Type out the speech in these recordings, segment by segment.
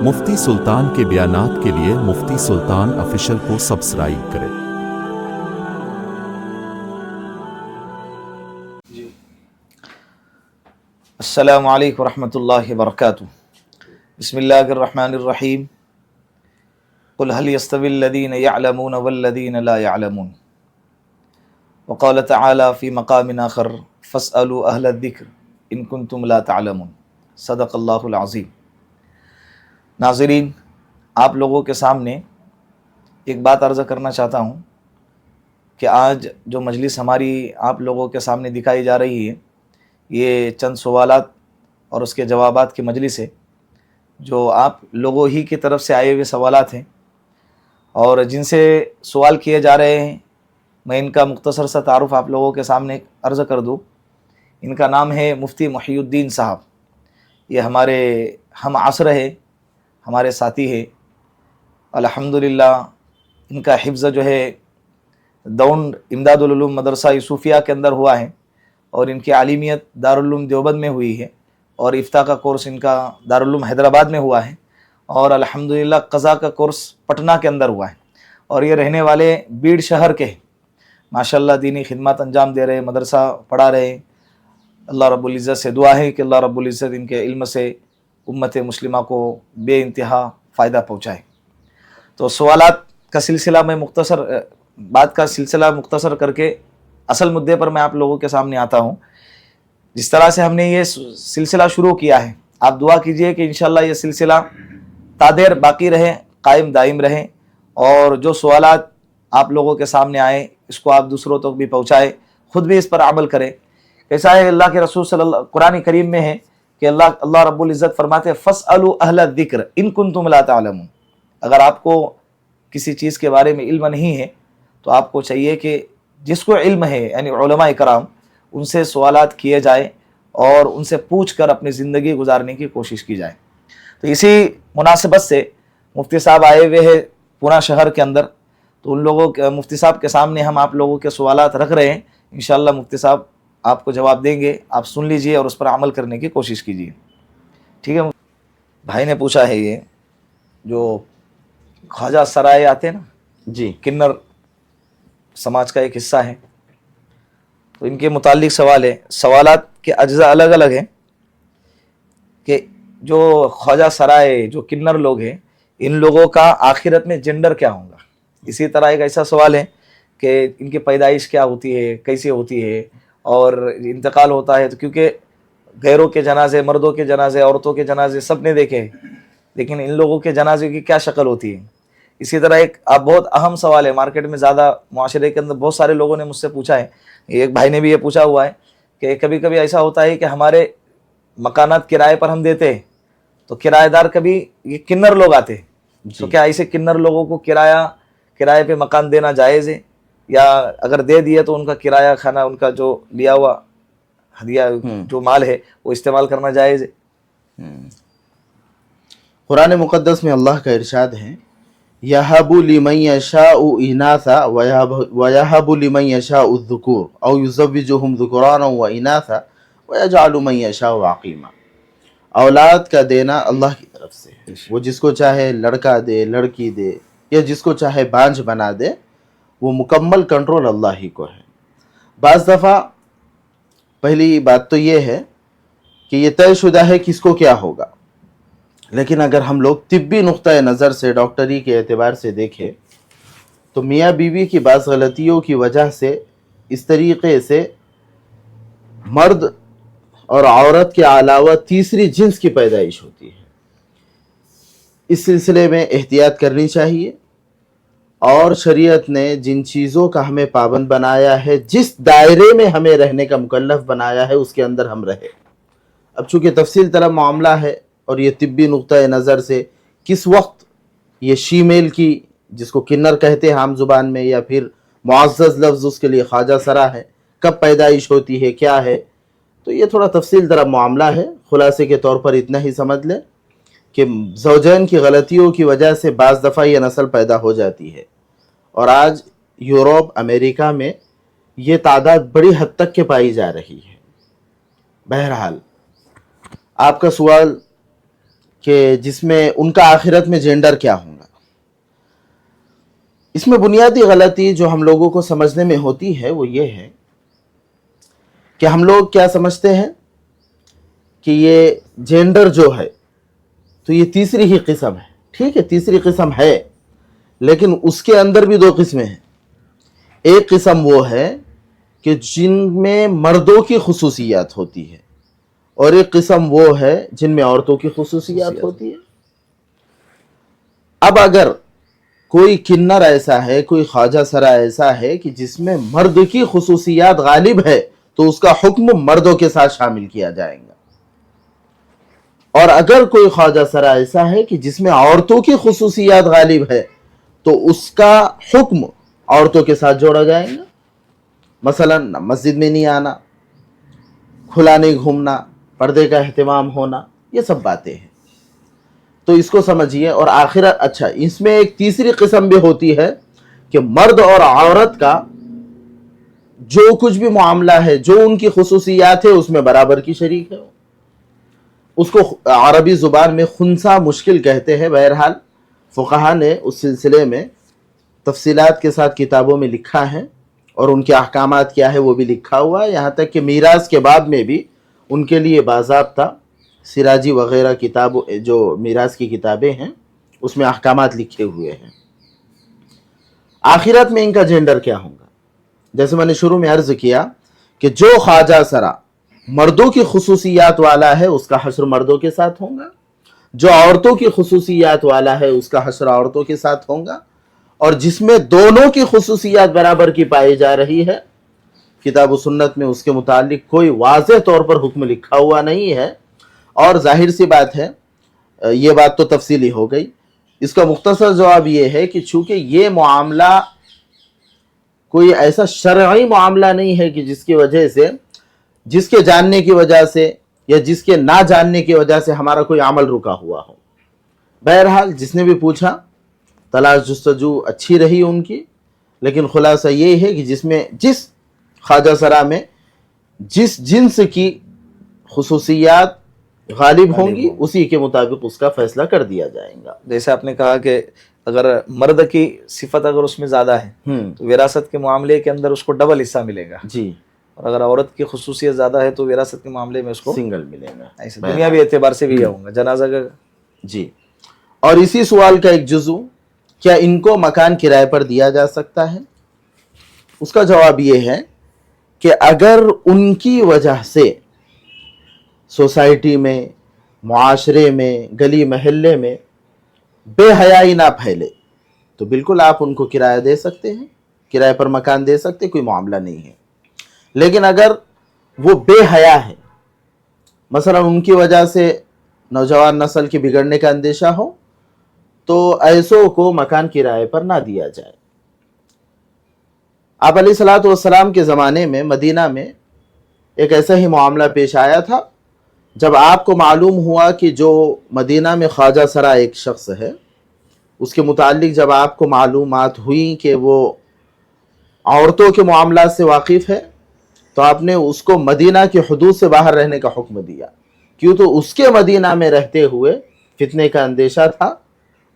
مفتی سلطان کے بیانات کے لیے مفتی سلطان آفیشل کو سبسکرائب کریں۔ السلام علیکم ورحمۃ اللہ وبرکاتہ۔ بسم اللہ الرحمن الرحیم۔ قل هل يستوي الذين يعلمون والذين لا يعلمون، وقال تعالى في مقام آخر فاسألوا أهل الذكر إن كنتم لا تعلمون، صدق اللہ العظیم۔ ناظرین، آپ لوگوں کے سامنے ایک بات عرض کرنا چاہتا ہوں کہ آج جو مجلس ہماری آپ لوگوں کے سامنے دکھائی جا رہی ہے، یہ چند سوالات اور اس کے جوابات کی مجلس ہے، جو آپ لوگوں ہی کی طرف سے آئے ہوئے سوالات ہیں، اور جن سے سوال کیے جا رہے ہیں میں ان کا مختصر سا تعارف آپ لوگوں کے سامنے عرض کر دوں۔ ان کا نام ہے مفتی محی الدین صاحب۔ یہ ہمارے ہم عصر ہے، ہمارے ساتھی ہے۔ الحمدللہ ان کا حفظ جو ہے دونڈ امداد العلوم مدرسہ یوسفیہ کے اندر ہوا ہے، اور ان کی عالمیت دارالعلوم دیوبند میں ہوئی ہے، اور افتاء کا کورس ان کا دارالعلوم حیدرآباد میں ہوا ہے، اور الحمدللہ قضاء کا کورس پٹنہ کے اندر ہوا ہے، اور یہ رہنے والے بیڑ شہر کے ہیں۔ ماشاءاللہ دینی خدمات انجام دے رہے، مدرسہ پڑھا رہے۔ اللہ رب العزت سے دعا ہے کہ اللہ رب العزت ان کے علم سے امت مسلمہ کو بے انتہا فائدہ پہنچائے۔ تو سوالات کا سلسلہ میں بات کا سلسلہ مختصر کر کے اصل مدعے پر میں آپ لوگوں کے سامنے آتا ہوں۔ جس طرح سے ہم نے یہ سلسلہ شروع کیا ہے، آپ دعا کیجئے کہ انشاءاللہ یہ سلسلہ تادیر باقی رہے، قائم دائم رہے، اور جو سوالات آپ لوگوں کے سامنے آئے اس کو آپ دوسروں تک بھی پہنچائے، خود بھی اس پر عمل کریں۔ ایسا ہے اللہ کے رسول صلی اللہ قرآن کریم میں ہے کہ اللہ رب العزت فرماتے ہیں فَاسْأَلُوا أَهْلَ الذِّكْرِ إِن كُنتُمْ لَا تَعْلَمُونَ۔ اگر آپ کو کسی چیز کے بارے میں علم نہیں ہے تو آپ کو چاہیے کہ جس کو علم ہے، یعنی علماء کرام، ان سے سوالات کیے جائے اور ان سے پوچھ کر اپنی زندگی گزارنے کی کوشش کی جائے۔ تو اسی مناسبت سے مفتی صاحب آئے ہوئے ہیں پونہ شہر کے اندر، تو ان لوگوں کے مفتی صاحب کے سامنے ہم آپ لوگوں کے سوالات رکھ رہے ہیں۔ انشاءاللہ مفتی صاحب آپ کو جواب دیں گے، آپ سن لیجئے اور اس پر عمل کرنے کی کوشش کیجئے۔ ٹھیک ہے؟ بھائی نے پوچھا ہے، یہ جو خواجہ سرائے آتے ہیں نا جی، کنر سماج کا ایک حصہ ہے، تو ان کے متعلق سوال ہے۔ سوالات کے اجزاء الگ الگ ہیں کہ جو خواجہ سرائے، جو کنر لوگ ہیں، ان لوگوں کا آخرت میں جنڈر کیا ہوگا۔ اسی طرح ایک ایسا سوال ہے کہ ان کی پیدائش کیا ہوتی ہے، کیسے ہوتی ہے، اور انتقال ہوتا ہے تو کیونکہ غیروں کے جنازے، مردوں کے جنازے، عورتوں کے جنازے سب نے دیکھے ہیں، لیکن ان لوگوں کے جنازے کی کیا شکل ہوتی ہے۔ اسی طرح ایک بہت اہم سوال ہے، مارکیٹ میں زیادہ معاشرے کے اندر بہت سارے لوگوں نے مجھ سے پوچھا ہے، ایک بھائی نے بھی یہ پوچھا ہوا ہے کہ کبھی کبھی ایسا ہوتا ہے کہ ہمارے مکانات کرائے پر ہم دیتے ہیں، تو کرایہ دار کبھی یہ کنر لوگ آتے ہیں، تو کیا ایسے کنر لوگوں کو کرائے پہ مکان دینا جائز ہے، یا اگر دے دیے تو ان کا کرایہ کھانا، ان کا جو لیا ہوا ہدیہ جو مال ہے وہ استعمال کرنا جائز ہے؟ قرآن مقدس میں اللہ کا ارشاد ہے یَهَبُ لِمَن يَشَاءُ إِنَاثًا وَيَهَبُ لِمَن يَشَاءُ الذُّكُورَ أَوْ يُزَوِّجُهُمْ ذُكْرَانًا وَإِنَاثًا وَيَجْعَلُ مَن يَشَاءُ عَقِيمًا۔ اولاد کا دینا اللہ کی طرف سے ہے، وہ جس کو چاہے لڑکا دے، لڑکی دے، یا جس کو چاہے بانجھ بنا دے، وہ مکمل کنٹرول اللہ ہی کو ہے۔ بعض دفعہ پہلی بات تو یہ ہے کہ یہ طے شدہ ہے کس کو کیا ہوگا، لیکن اگر ہم لوگ طبی نقطۂ نظر سے، ڈاکٹری کے اعتبار سے دیکھیں تو میاں بیوی کی بعض غلطیوں کی وجہ سے اس طریقے سے مرد اور عورت کے علاوہ تیسری جنس کی پیدائش ہوتی ہے۔ اس سلسلے میں احتیاط کرنی چاہیے، اور شریعت نے جن چیزوں کا ہمیں پابند بنایا ہے، جس دائرے میں ہمیں رہنے کا مکلف بنایا ہے، اس کے اندر ہم رہے۔ اب چونکہ تفصیل طلب معاملہ ہے، اور یہ طبی نقطۂ نظر سے کس وقت یہ شیمیل کی، جس کو کنر کہتے ہیں عام زبان میں، یا پھر معزز لفظ اس کے لیے خواجہ سرا ہے، کب پیدائش ہوتی ہے، کیا ہے، تو یہ تھوڑا تفصیل طلب معاملہ ہے۔ خلاصے کے طور پر اتنا ہی سمجھ لیں کہ زوجین کی غلطیوں کی وجہ سے بعض دفعہ یہ نسل پیدا ہو جاتی ہے، اور آج یورپ، امریکہ میں یہ تعداد بڑی حد تک کے پائی جا رہی ہے۔ بہرحال آپ کا سوال کہ جس میں ان کا آخرت میں جینڈر کیا ہوگا. اس میں بنیادی غلطی جو ہم لوگوں کو سمجھنے میں ہوتی ہے وہ یہ ہے کہ ہم لوگ کیا سمجھتے ہیں کہ یہ جینڈر جو ہے تو یہ تیسری ہی قسم ہے. ٹھیک ہے، تیسری قسم ہے، لیکن اس کے اندر بھی دو قسمیں ہیں. ایک قسم وہ ہے کہ جن میں مردوں کی خصوصیات ہوتی ہے، اور ایک قسم وہ ہے جن میں عورتوں کی خصوصیات ہوتی ہے. اب اگر کوئی کنر ایسا ہے، کوئی خواجہ سرا ایسا ہے کہ جس میں مرد کی خصوصیات غالب ہے تو اس کا حکم مردوں کے ساتھ شامل کیا جائے گا. اور اگر کوئی خواجہ سرا ایسا ہے کہ جس میں عورتوں کی خصوصیات غالب ہے تو اس کا حکم عورتوں کے ساتھ جوڑا جائے گا. مثلا مسجد میں نہیں آنا، کھلا نہیں گھومنا، پردے کا اہتمام ہونا، یہ سب باتیں ہیں. تو اس کو سمجھیے. اور آخرت، اچھا اس میں ایک تیسری قسم بھی ہوتی ہے کہ مرد اور عورت کا جو کچھ بھی معاملہ ہے، جو ان کی خصوصیات ہے، اس میں برابر کی شریک ہے. اس کو عربی زبان میں خنثی مشکل کہتے ہیں. بہرحال فقہا نے اس سلسلے میں تفصیلات کے ساتھ کتابوں میں لکھا ہے، اور ان کے احکامات کیا ہے وہ بھی لکھا ہوا ہے. یہاں تک کہ میراث کے باب میں بھی ان کے لیے باضابطہ سراجی وغیرہ کتاب، جو میراث کی کتابیں ہیں اس میں احکامات لکھے ہوئے ہیں. آخرت میں ان کا جینڈر کیا ہوگا؟ جیسے میں نے شروع میں عرض کیا کہ جو خواجہ سرا مردوں کی خصوصیات والا ہے اس کا حشر مردوں کے ساتھ ہوگا، جو عورتوں کی خصوصیات والا ہے اس کا حشر عورتوں کے ساتھ ہوگا. اور جس میں دونوں کی خصوصیات برابر کی پائی جا رہی ہے، کتاب و سنت میں اس کے متعلق کوئی واضح طور پر حکم لکھا ہوا نہیں ہے. اور ظاہر سی بات ہے، یہ بات تو تفصیلی ہو گئی. اس کا مختصر جواب یہ ہے کہ چونکہ یہ معاملہ کوئی ایسا شرعی معاملہ نہیں ہے کہ جس کی وجہ سے، جس کے جاننے کی وجہ سے یا جس کے نہ جاننے کی وجہ سے ہمارا کوئی عمل رکا ہوا ہو. بہرحال جس نے بھی پوچھا، تلاش جستجو اچھی رہی ان کی، لیکن خلاصہ یہ ہے کہ جس خواجہ سرا میں جس جنس کی خصوصیات غالب ہوں گی اسی کے مطابق اس کا فیصلہ کر دیا جائے گا. جیسے آپ نے کہا کہ اگر مرد کی صفت اگر اس میں زیادہ ہے تو وراثت کے معاملے کے اندر اس کو ڈبل حصہ ملے گا. جی. اور اگر عورت کی خصوصیت زیادہ ہے تو وراثت کے معاملے میں اس کو سنگل ملے گا. ایسے دنیاوی اعتبار سے بھی ہوں گا جنازہ کا. جی. اور اسی سوال کا ایک جزو، کیا ان کو مکان کرائے پر دیا جا سکتا ہے؟ اس کا جواب یہ ہے کہ اگر ان کی وجہ سے سوسائٹی میں، معاشرے میں، گلی محلے میں بے حیائی نہ پھیلے تو بالکل آپ ان کو کرایہ دے سکتے ہیں، کرائے پر مکان دے سکتے، کوئی معاملہ نہیں ہے. لیکن اگر وہ بے حیا ہے، مثلا ان کی وجہ سے نوجوان نسل کے بگڑنے کا اندیشہ ہو، تو ایسوں کو مکان کرائے پر نہ دیا جائے. آپ علیہ الصلوۃ والسلام کے زمانے میں مدینہ میں ایک ایسا ہی معاملہ پیش آیا تھا. جب آپ کو معلوم ہوا کہ جو مدینہ میں خواجہ سرا ایک شخص ہے، اس کے متعلق جب آپ کو معلومات ہوئی کہ وہ عورتوں کے معاملات سے واقف ہے، تو آپ نے اس کو مدینہ کی حدود سے باہر رہنے کا حکم دیا. کیوں؟ تو اس کے مدینہ میں رہتے ہوئے فتنے کا اندیشہ تھا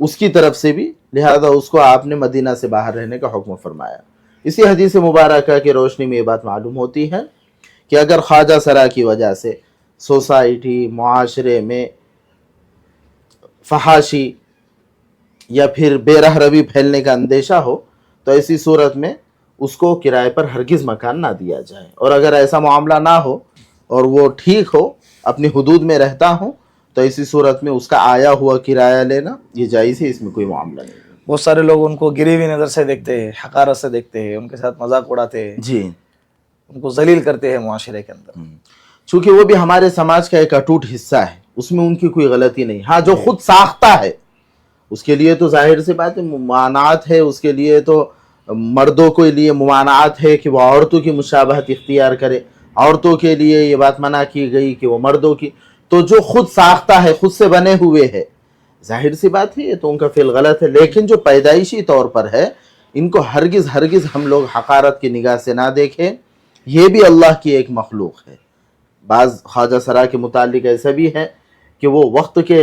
اس کی طرف سے بھی، لہذا اس کو آپ نے مدینہ سے باہر رہنے کا حکم فرمایا. اسی حدیث مبارکہ کی روشنی میں یہ بات معلوم ہوتی ہے کہ اگر خواجہ سرا کی وجہ سے سوسائٹی، معاشرے میں فحاشی یا پھر بے رہ روی پھیلنے کا اندیشہ ہو تو ایسی صورت میں اس کو کرائے پر ہرگز مکان نہ دیا جائے. اور اگر ایسا معاملہ نہ ہو اور وہ ٹھیک ہو، اپنی حدود میں رہتا ہو، تو ایسی صورت میں اس کا آیا ہوا کرایہ لینا یہ جائز ہے، اس میں کوئی معاملہ نہیں. بہت سارے لوگ ان کو گری ہوئی نظر سے دیکھتے ہیں، حقارت سے دیکھتے ہیں، ان کے ساتھ مذاق اڑاتے ہیں، جی، ان کو ذلیل کرتے ہیں معاشرے کے اندر. چونکہ وہ بھی ہمارے سماج کا ایک اٹوٹ حصہ ہے، اس میں ان کی کوئی غلطی نہیں. ہاں جو خود ساختہ ہے اس کے لیے تو ظاہر سی بات ہے ممانعات ہے، اس کے لیے تو مردوں کے لیے ممانعات ہے کہ وہ عورتوں کی مشابہت اختیار کرے، عورتوں کے لیے یہ بات منع کی گئی کہ وہ مردوں کی. تو جو خود ساختہ ہے، خود سے بنے ہوئے ہے، ظاہر سی بات ہے یہ تو ان کا فعل غلط ہے. لیکن جو پیدائشی طور پر ہے ان کو ہرگز ہم لوگ حقارت کی نگاہ سے نہ دیکھیں. یہ بھی اللہ کی ایک مخلوق ہے. بعض خواجہ سرا کے متعلق ایسا بھی ہے کہ وہ وقت کے